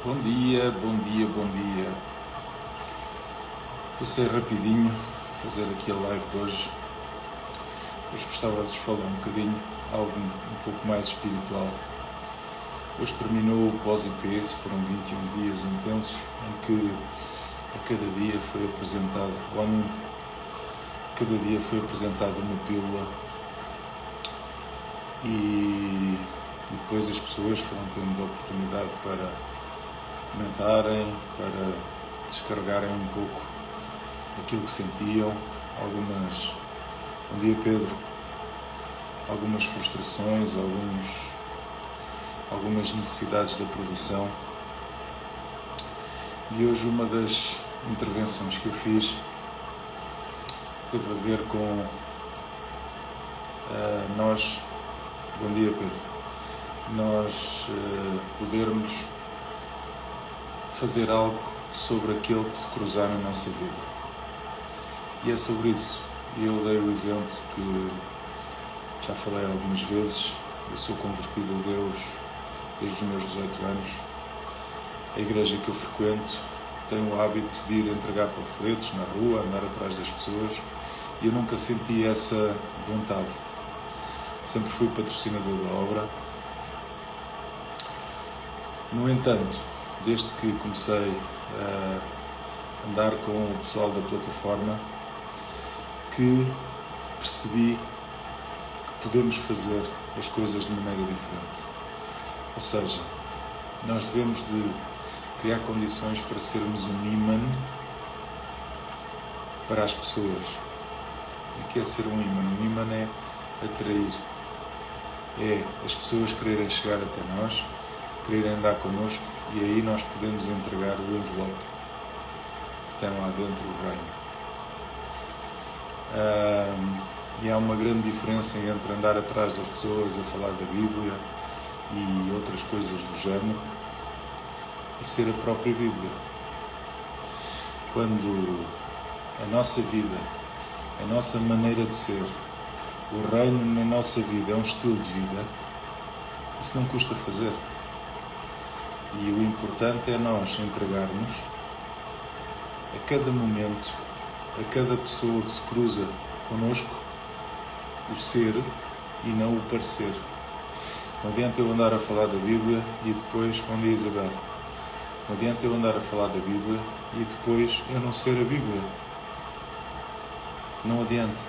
Bom dia, bom dia, bom dia. Passei rapidinho fazer aqui a live de hoje. Hoje gostava de vos falar um bocadinho, algo um pouco mais espiritual. Hoje terminou o pós-IPES, foram 21 dias intensos, em que a cada dia foi apresentado, cada dia foi apresentada uma pílula e depois as pessoas foram tendo a oportunidade para comentarem, para descarregarem um pouco aquilo que sentiam, bom dia Pedro, algumas frustrações, algumas necessidades de aprovação. E hoje uma das intervenções que eu fiz teve a ver com nós, bom dia Pedro, nós podermos fazer algo sobre aquele que se cruzar na nossa vida. E é sobre isso. Eu dei o exemplo que já falei algumas vezes. Eu sou convertido a Deus desde os meus 18 anos. A igreja que eu frequento tem o hábito de ir entregar panfletos na rua, andar atrás das pessoas, e eu nunca senti essa vontade. Sempre fui patrocinador da obra. No entanto, desde que comecei a andar com o pessoal da plataforma, que percebi que podemos fazer as coisas de maneira diferente. Ou seja, nós devemos de criar condições para sermos um imã para as pessoas. O que é ser um imã? Um imã é atrair. É as pessoas quererem chegar até nós, quererem andar connosco, e aí nós podemos entregar o envelope que tem lá dentro o reino. E há uma grande diferença entre andar atrás das pessoas a falar da Bíblia e outras coisas do género e ser a própria Bíblia. Quando a nossa vida, a nossa maneira de ser, o reino na nossa vida é um estilo de vida, isso não custa fazer. E o importante é nós entregarmos a cada momento, a cada pessoa que se cruza connosco, o ser e não o parecer. Não adianta eu andar a falar da Bíblia e depois, bom dia Isabel, não adianta eu andar a falar da Bíblia e depois eu não ser a Bíblia. Não adianta.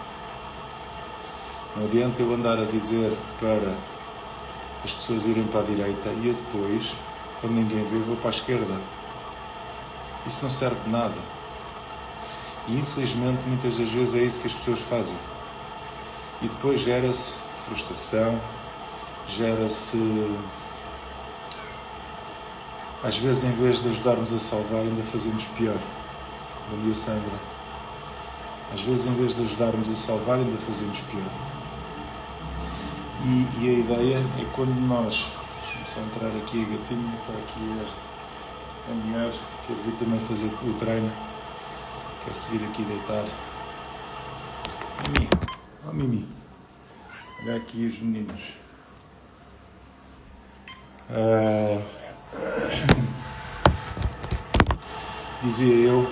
Não adianta eu andar a dizer para as pessoas irem para a direita e eu depois, quando ninguém vê, vou para a esquerda. Isso não serve de nada. E infelizmente muitas das vezes é isso que as pessoas fazem. E depois gera-se frustração, gera-se... Às vezes, em vez de ajudarmos a salvar, ainda fazemos pior. Bom dia, Sandra. Às vezes, em vez de ajudarmos a salvar, ainda fazemos pior. E a ideia é quando nós... Deixa-me só entrar aqui, a gatinha está aqui a mear. Quero vir também fazer o treino. Quero seguir aqui deitar. Mimi, ó Mimi. Olha aqui os meninos. Dizia eu,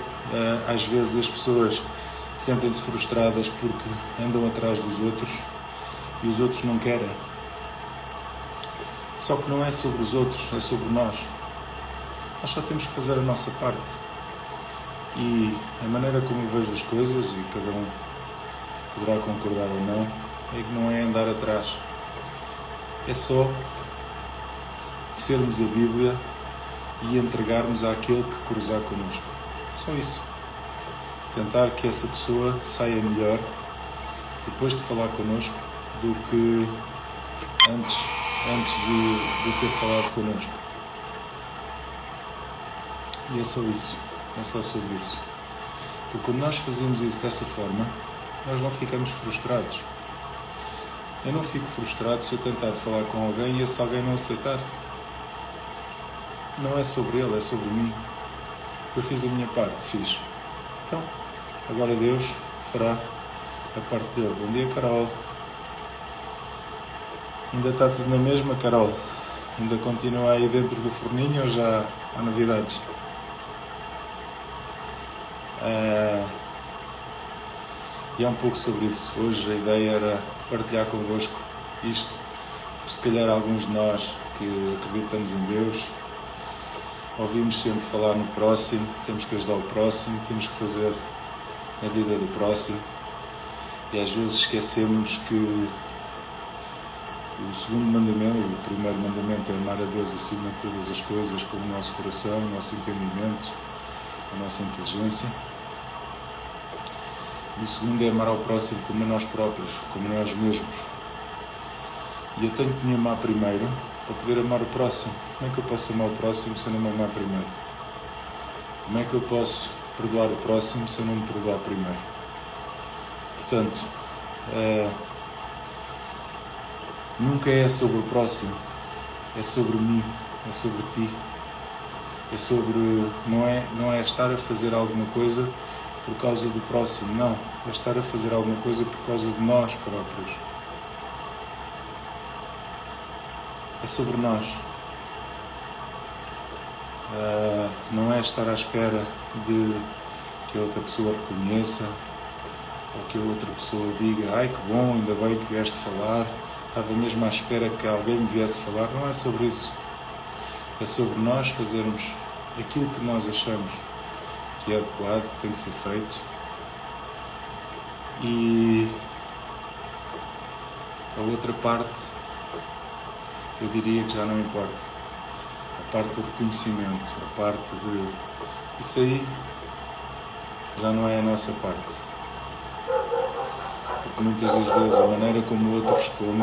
às vezes as pessoas sentem-se frustradas porque andam atrás dos outros e os outros não querem. Só que não é sobre os outros, é sobre nós. Nós só temos que fazer a nossa parte. E a maneira como eu vejo as coisas, e cada um poderá concordar ou não, é que não é andar atrás. É só sermos a Bíblia e entregarmos àquele que cruzar connosco. Só isso. Tentar que essa pessoa saia melhor depois de falar connosco do que antes de ter falado connosco. E é só isso. É só sobre isso. Porque quando nós fazemos isso dessa forma, nós não ficamos frustrados. Eu não fico frustrado se eu tentar falar com alguém e esse alguém não aceitar. Não é sobre ele, é sobre mim. Eu fiz a minha parte, fiz. Então, agora Deus fará a parte dele. Bom dia, Carol. Ainda está tudo na mesma, Carol? Ainda continua aí dentro do forninho ou já há novidades? E é um pouco sobre isso. Hoje a ideia era partilhar convosco isto, porque se calhar alguns de nós que acreditamos em Deus, ouvimos sempre falar no próximo, temos que ajudar o próximo, temos que fazer a vida do próximo, e às vezes esquecemos que o segundo mandamento, o primeiro mandamento é amar a Deus acima de todas as coisas, com o nosso coração, o nosso entendimento, a nossa inteligência. E o segundo é amar ao próximo como a nós próprios, como a nós mesmos. E eu tenho que me amar primeiro para poder amar o próximo. Como é que eu posso amar o próximo se eu não me amar primeiro? Como é que eu posso perdoar o próximo se eu não me perdoar primeiro? Portanto, nunca é sobre o próximo, é sobre mim, é sobre ti. É sobre, não é estar a fazer alguma coisa por causa do próximo, não. É estar a fazer alguma coisa por causa de nós próprios. É sobre nós. Não é estar à espera de que a outra pessoa reconheça ou que a outra pessoa diga: ai que bom, ainda bem que vieste falar, estava mesmo à espera que alguém me viesse falar. Não é sobre isso. É sobre nós fazermos aquilo que nós achamos que é adequado, que tem que ser feito. E a outra parte, eu diria que já não importa. A parte do reconhecimento, a parte de... Isso aí já não é a nossa parte. Porque muitas das vezes a maneira como o outro responde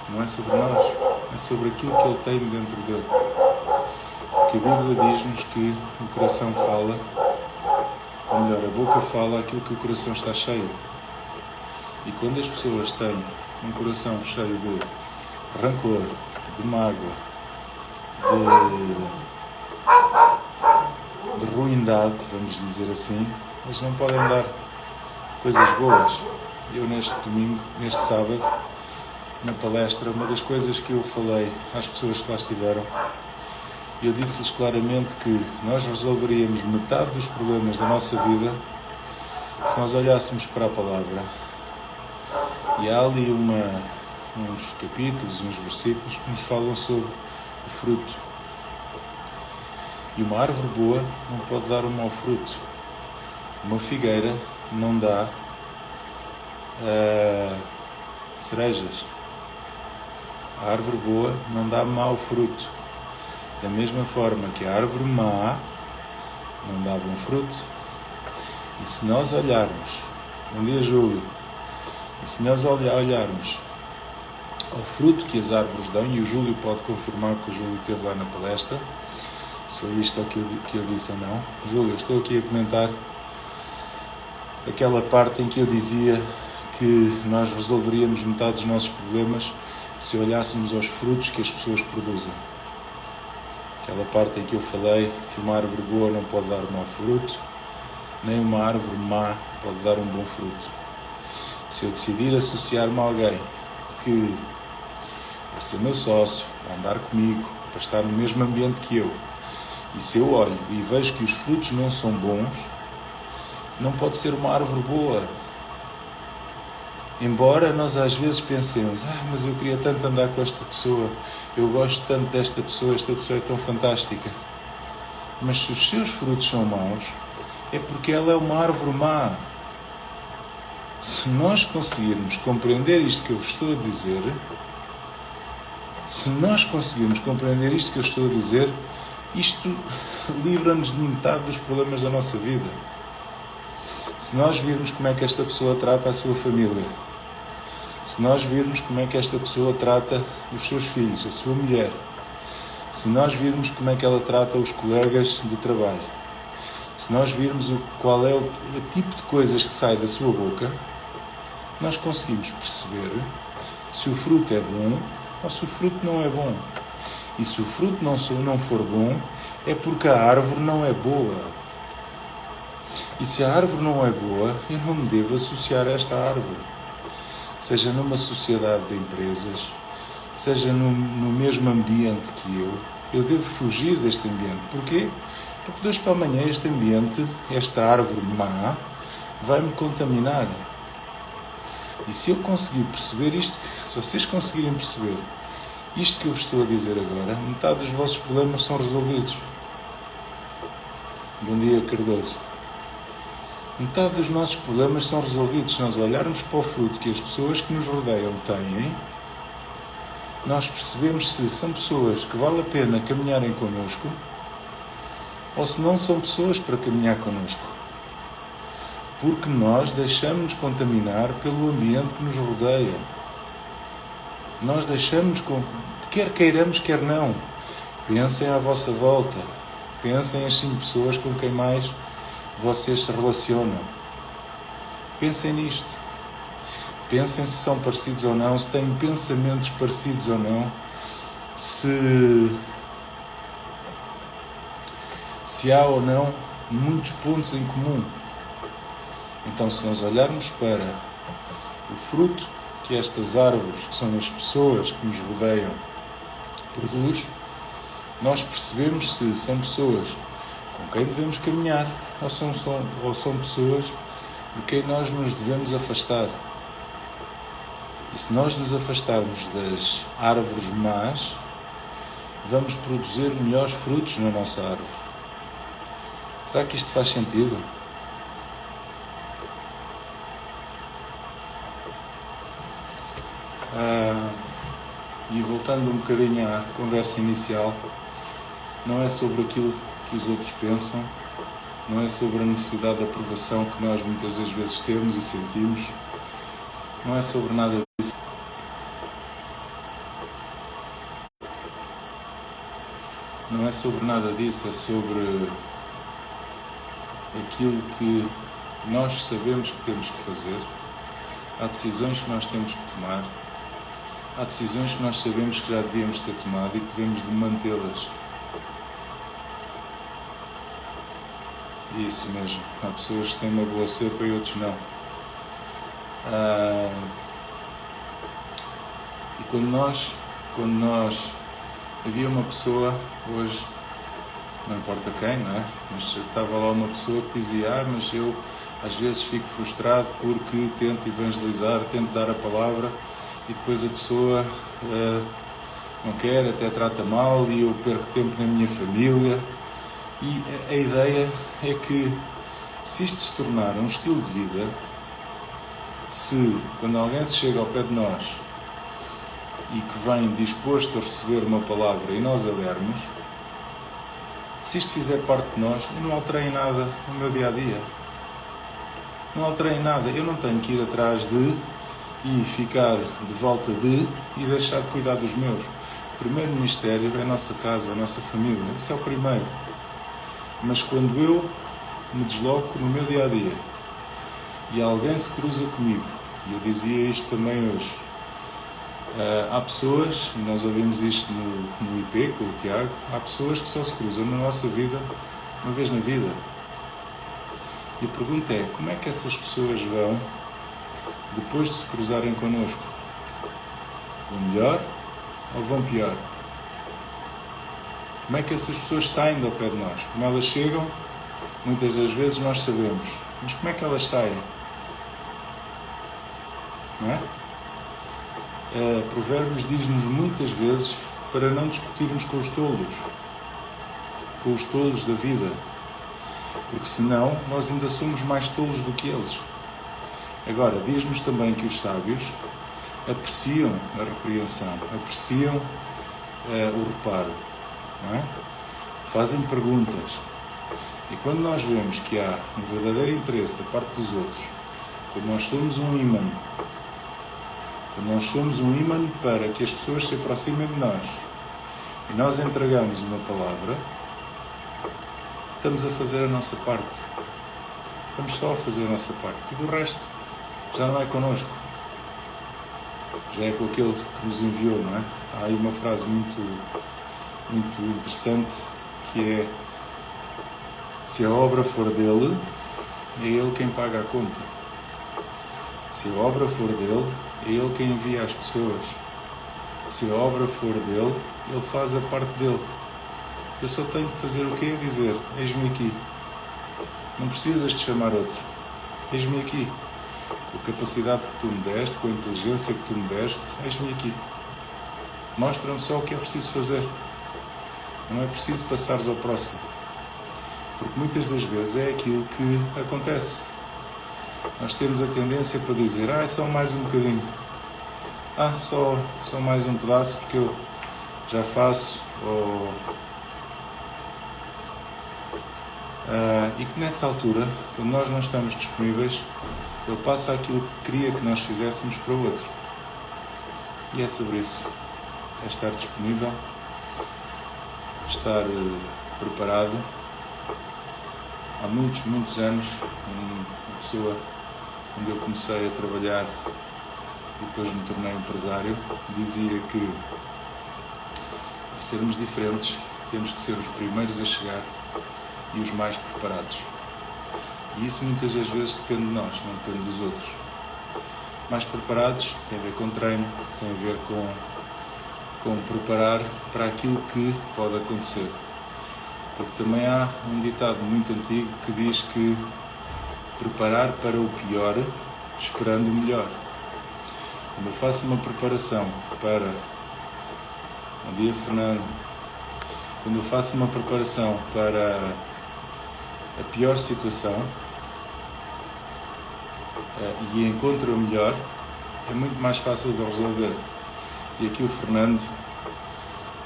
não é sobre nós, é sobre aquilo que ele tem dentro dele. Porque a Bíblia diz-nos que o coração fala, ou melhor, a boca fala aquilo que o coração está cheio. E quando as pessoas têm um coração cheio de rancor, de mágoa, de ruindade, vamos dizer assim, eles não podem dar coisas boas. Eu neste sábado, na palestra, uma das coisas que eu falei às pessoas que lá estiveram, eu disse-lhes claramente que nós resolveríamos metade dos problemas da nossa vida se nós olhássemos para a palavra. E há ali uns capítulos, uns versículos que nos falam sobre o fruto. E uma árvore boa não pode dar um mau fruto. Uma figueira não dá cerejas. A árvore boa não dá mau fruto. Da mesma forma que a árvore má não dá bom fruto. E se nós olharmos, bom dia Júlio, e se nós olharmos ao fruto que as árvores dão, e o Júlio pode confirmar que o Júlio esteve lá na palestra, se foi isto que eu disse ou não. Júlio, eu estou aqui a comentar aquela parte em que eu dizia que nós resolveríamos metade dos nossos problemas se olhássemos aos frutos que as pessoas produzem. Aquela parte em que eu falei que uma árvore boa não pode dar um mau fruto, nem uma árvore má pode dar um bom fruto. Se eu decidir associar-me a alguém que vai ser meu sócio, para andar comigo, para estar no mesmo ambiente que eu, e se eu olho e vejo que os frutos não são bons, não pode ser uma árvore boa. Embora nós às vezes pensemos: mas eu queria tanto andar com esta pessoa, eu gosto tanto desta pessoa, esta pessoa é tão fantástica. Mas se os seus frutos são maus, é porque ela é uma árvore má. Se nós conseguirmos compreender isto que eu estou a dizer, isto livra-nos de metade dos problemas da nossa vida. Se nós virmos como é que esta pessoa trata a sua família, se nós virmos como é que esta pessoa trata os seus filhos, a sua mulher, se nós virmos como é que ela trata os colegas de trabalho, se nós virmos qual é o tipo de coisas que sai da sua boca, nós conseguimos perceber se o fruto é bom ou se o fruto não é bom. E se o fruto não for bom, é porque a árvore não é boa. E se a árvore não é boa, eu não me devo associar a esta árvore. Seja numa sociedade de empresas, seja no mesmo ambiente que eu devo fugir deste ambiente. Porquê? Porque de hoje para amanhã este ambiente, esta árvore má, vai-me contaminar. E se eu conseguir perceber isto, se vocês conseguirem perceber isto que eu vos estou a dizer agora, metade dos vossos problemas são resolvidos. Bom dia, Cardoso. Metade dos nossos problemas são resolvidos. Se nós olharmos para o fruto que as pessoas que nos rodeiam têm, nós percebemos se são pessoas que vale a pena caminharem connosco ou se não são pessoas para caminhar connosco. Porque nós deixamos-nos contaminar pelo ambiente que nos rodeia. Nós deixamos, quer queiramos, quer não. Pensem à vossa volta. Pensem as 5 pessoas com quem mais vocês se relacionam. Pensem nisto. Pensem se são parecidos ou não, se têm pensamentos parecidos ou não, se há ou não muitos pontos em comum. Então, se nós olharmos para o fruto que estas árvores, que são as pessoas que nos rodeiam, produz, nós percebemos se são pessoas com quem devemos caminhar ou são pessoas de quem nós nos devemos afastar. E se nós nos afastarmos das árvores más, vamos produzir melhores frutos na nossa árvore. Será que isto faz sentido? E voltando um bocadinho à conversa inicial, não é sobre aquilo que os outros pensam, não é sobre a necessidade de aprovação que nós muitas das vezes temos e sentimos, não é sobre nada disso. Não é sobre nada disso, é sobre aquilo que nós sabemos que temos que fazer. Há decisões que nós temos que tomar. Há decisões que nós sabemos que já devíamos ter tomado e que devemos de mantê-las. Isso mesmo. Há pessoas que têm uma boa cepa e outros não. E quando nós... Havia uma pessoa, hoje, não importa quem, não é? Mas estava lá uma pessoa que dizia, mas eu às vezes fico frustrado porque tento evangelizar, tento dar a palavra e depois a pessoa não quer, até trata mal e eu perco tempo na minha família. E a ideia é que se isto se tornar um estilo de vida, se quando alguém se chega ao pé de nós e que vem disposto a receber uma palavra e nós a dermos, se isto fizer parte de nós, eu não alterei nada no meu dia-a-dia. Não alterei nada. Eu não tenho que ir atrás de e ficar de volta de e deixar de cuidar dos meus. O primeiro ministério é a nossa casa, a nossa família. Esse é o primeiro. Mas quando eu me desloco no meu dia-a-dia e alguém se cruza comigo, e eu dizia isto também hoje, há pessoas, e nós ouvimos isto no IP com o Tiago, há pessoas que só se cruzam na nossa vida uma vez na vida. E a pergunta é, como é que essas pessoas vão depois de se cruzarem connosco? Vão melhor ou vão pior? Como é que essas pessoas saem do pé de nós? Como elas chegam, muitas das vezes nós sabemos, mas como é que elas saem? Não é? Provérbios diz-nos muitas vezes para não discutirmos com os tolos da vida, porque senão nós ainda somos mais tolos do que eles. Agora, diz-nos também que os sábios apreciam a repreensão, apreciam o reparo, não é? Fazem perguntas, e quando nós vemos que há um verdadeiro interesse da parte dos outros, quando nós somos um imã, para que as pessoas se aproximem de nós e nós entregamos uma palavra, estamos a fazer a nossa parte. Estamos só a fazer a nossa parte. Tudo o resto já não é connosco. Já é com aquele que nos enviou, não é? Há aí uma frase muito interessante que é: se a obra for dele, é ele quem paga a conta. Se a obra for dele, é ele quem envia as pessoas. Se a obra for dele, ele faz a parte dele. Eu só tenho que fazer o quê? Dizer, eis-me aqui. Não precisas de chamar outro. Eis-me aqui. Com a capacidade que tu me deste, com a inteligência que tu me deste, eis-me aqui. Mostra-me só o que é preciso fazer. Não é preciso passares ao próximo. Porque muitas das vezes é aquilo que acontece. Nós temos a tendência para dizer, é só mais um bocadinho. Só mais um pedaço porque eu já faço. E que nessa altura, quando nós não estamos disponíveis, ele passa aquilo que queria que nós fizéssemos para o outro. E é sobre isso. É estar disponível, estar preparado. Há muitos anos, uma pessoa onde eu comecei a trabalhar e depois me tornei empresário, dizia que para sermos diferentes temos que ser os primeiros a chegar e os mais preparados. E isso muitas das vezes depende de nós, não depende dos outros. Mais preparados tem a ver com treino, tem a ver com preparar para aquilo que pode acontecer. Porque também há um ditado muito antigo que diz que preparar para o pior, esperando o melhor. Quando eu faço uma preparação para... Bom dia, Fernando. Quando eu faço uma preparação para a pior situação e encontro a melhor, é muito mais fácil de resolver. E aqui o Fernando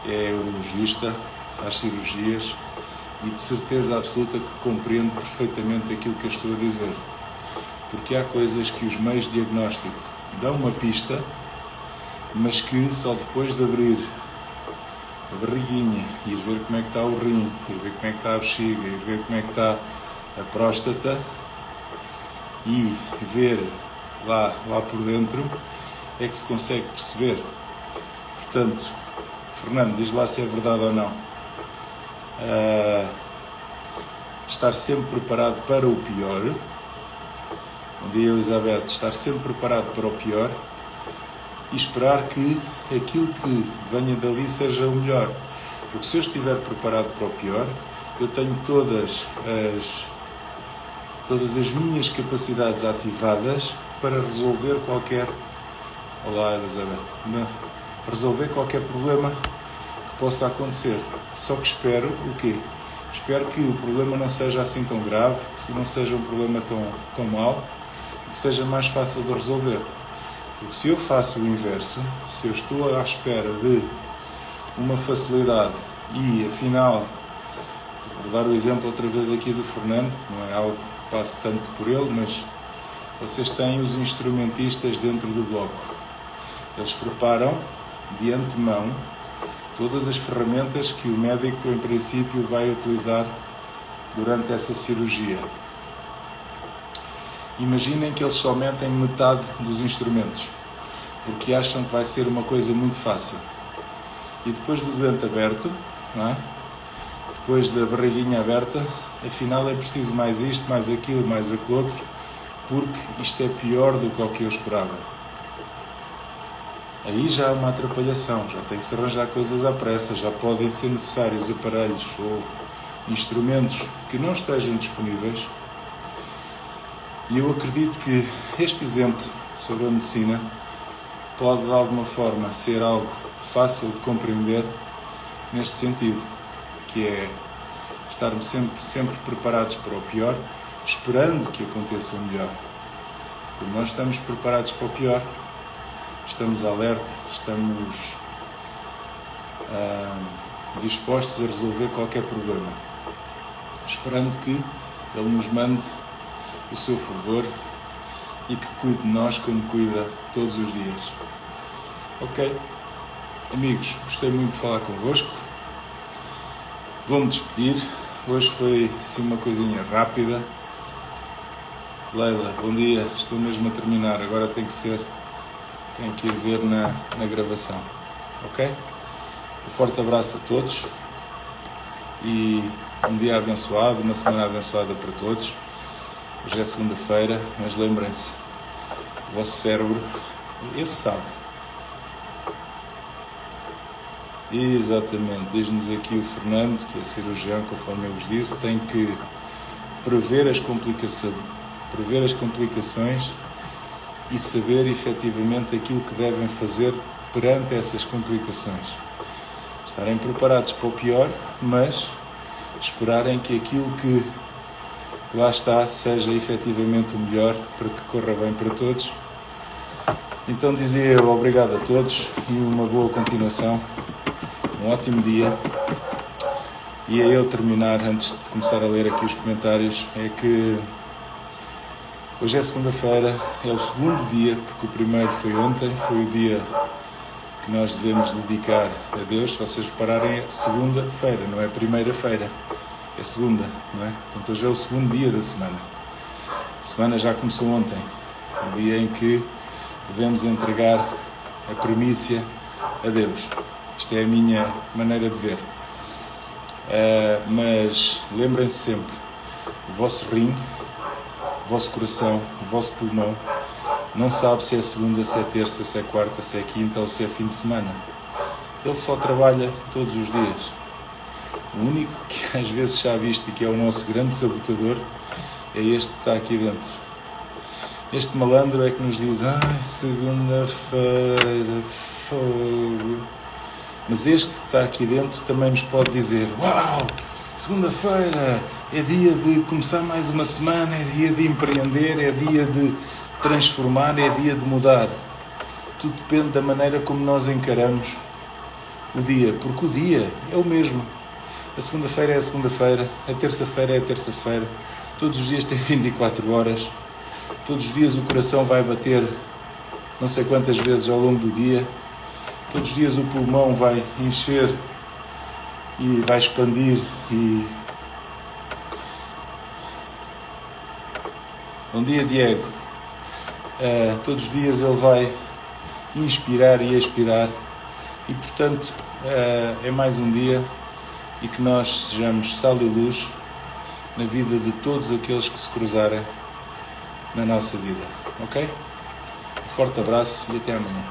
é urologista, faz cirurgias e de certeza absoluta que compreende perfeitamente aquilo que eu estou a dizer. Porque há coisas que os meios de diagnóstico dão uma pista, mas que só depois de abrir a barriguinha, ir ver como é que está o rim, ir ver como é que está a bexiga, ir ver como é que está a próstata e ver lá por dentro, é que se consegue perceber. Portanto, Fernando, diz lá se é verdade ou não. Estar sempre preparado para o pior. Bom dia, Elizabeth. Estar sempre preparado para o pior e esperar que aquilo que venha dali seja o melhor. Porque se eu estiver preparado para o pior, eu tenho todas as minhas capacidades ativadas para resolver qualquer... Olá, Elizabeth. Para resolver qualquer problema que possa acontecer. Só que espero o quê? Espero que o problema não seja assim tão grave, que não seja um problema tão mau, que seja mais fácil de resolver. Porque se eu faço o inverso, se eu estou à espera de uma facilidade e, afinal, vou dar o exemplo outra vez aqui do Fernando, não é algo que passe tanto por ele, mas vocês têm os instrumentistas dentro do bloco. Eles preparam de antemão todas as ferramentas que o médico, em princípio, vai utilizar durante essa cirurgia. Imaginem que eles só metem metade dos instrumentos, porque acham que vai ser uma coisa muito fácil. E depois do doente aberto, não é? Depois da barriguinha aberta, afinal é preciso mais isto, mais aquilo, mais aquilo outro, porque isto é pior do que o que eu esperava. Aí já há uma atrapalhação, já tem que se arranjar coisas à pressa, já podem ser necessários aparelhos ou instrumentos que não estejam disponíveis. E eu acredito que este exemplo sobre a medicina pode, de alguma forma, ser algo fácil de compreender neste sentido, que é estarmos sempre preparados para o pior, esperando que aconteça o melhor. Quando nós estamos preparados para o pior, estamos alerta, estamos dispostos a resolver qualquer problema, esperando que Ele nos mande o seu favor e que cuide de nós como cuida todos os dias. Ok? Amigos, gostei muito de falar convosco. Vou-me despedir. Hoje foi assim uma coisinha rápida. Leila, bom dia. Estou mesmo a terminar. Agora tem que ir ver na gravação. Ok? Um forte abraço a todos e um dia abençoado, uma semana abençoada para todos. Hoje é segunda-feira, mas lembrem-se, o vosso cérebro, esse sabe. Exatamente, diz-nos aqui o Fernando, que é cirurgião, conforme eu vos disse, tem que prever as complicações e saber efetivamente aquilo que devem fazer perante essas complicações. Estarem preparados para o pior, mas esperarem que aquilo que lá está seja efetivamente o melhor para que corra bem para todos. Então dizia eu obrigado a todos e uma boa continuação, um ótimo dia. E a eu terminar, antes de começar a ler aqui os comentários, é que hoje é segunda-feira, é o segundo dia, porque o primeiro foi ontem, foi o dia que nós devemos dedicar a Deus. Se vocês repararem, é segunda-feira, não é primeira-feira, é segunda, não é? Portanto, hoje é o segundo dia da semana. A semana já começou ontem, o dia em que devemos entregar a primícia a Deus. Isto é a minha maneira de ver. Mas lembrem-se sempre, o vosso rim, o vosso coração, o vosso pulmão, não sabe se é segunda, se é terça, se é quarta, se é quinta ou se é fim de semana. Ele só trabalha todos os dias. O único que às vezes sabe isto e que é o nosso grande sabotador é este que está aqui dentro. Este malandro é que nos diz: ai, segunda-feira, fogo. Mas este que está aqui dentro também nos pode dizer: uau, segunda-feira é dia de começar mais uma semana, é dia de empreender, é dia de transformar, é dia de mudar. Tudo depende da maneira como nós encaramos o dia, porque o dia é o mesmo. A segunda-feira é a segunda-feira, a terça-feira é a terça-feira, todos os dias têm 24 horas, todos os dias o coração vai bater não sei quantas vezes ao longo do dia, todos os dias o pulmão vai encher e vai expandir e... Bom dia, Diego. Todos os dias ele vai inspirar e expirar e, portanto, é mais um dia e que nós sejamos sal e luz na vida de todos aqueles que se cruzarem na nossa vida, ok? Um forte abraço e até amanhã.